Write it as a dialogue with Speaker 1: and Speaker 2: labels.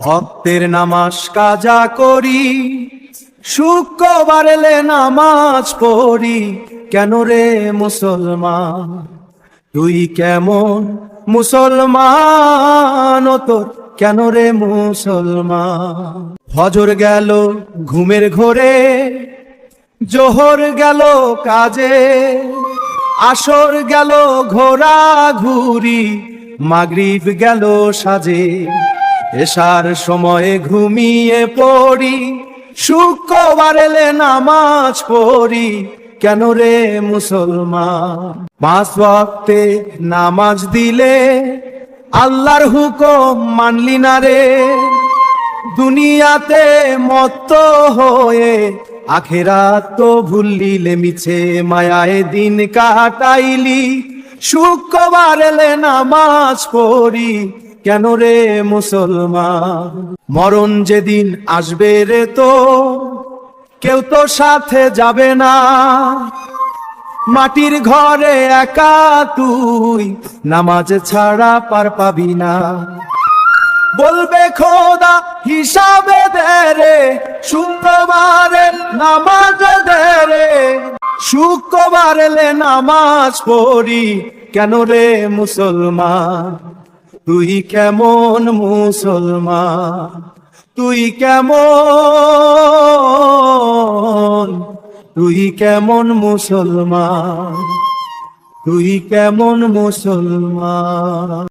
Speaker 1: ভক্তের নামাজ কাজা করি, শুক্রবার এলে নামাজ পড়ি। কেন রে মুসলমান, তুই কেমন মুসলমান, ও তোর কেন রে মুসলমান? ফজর গেল ঘুমের ঘোরে, জোহর গেল কাজে, আসর গেল ঘোরা ঘুরি, মাগরিব গেল সাজে। এশার সময়ে ঘুমিয়ে পড়ি, শুক্রবার এলে নামাজ পড়ি। কেন রে মুসলমান? 5 ওয়াক্তে নামাজ দিলে আল্লাহর হুকুম মানলি না রে। দুনিয়াতে মত্ত হয়ে আখেরাত তো ভুললিলে, মিছে মায়ায় দিন কাটাইলি। শুক্রবার এলে নামাজ পড়ি। কেন রে মুসলমান? মরণ যেদিন আসবে রে তো কেউ তো সাথে যাবে না। মাটির ঘরে একা তুই নামাজ ছাড়া পার পাবি না। বলবে খোদা হিসাবে দে রে, শুক্রবারে নামাজ দে রে। শুক্রবার এলে নামাজ পড়ি। কেন রে মুসলমান? তুই কেমন মুসলমান? তুই কেমন, তুই কেমন মুসলমান? তুই কেমন মুসলমান?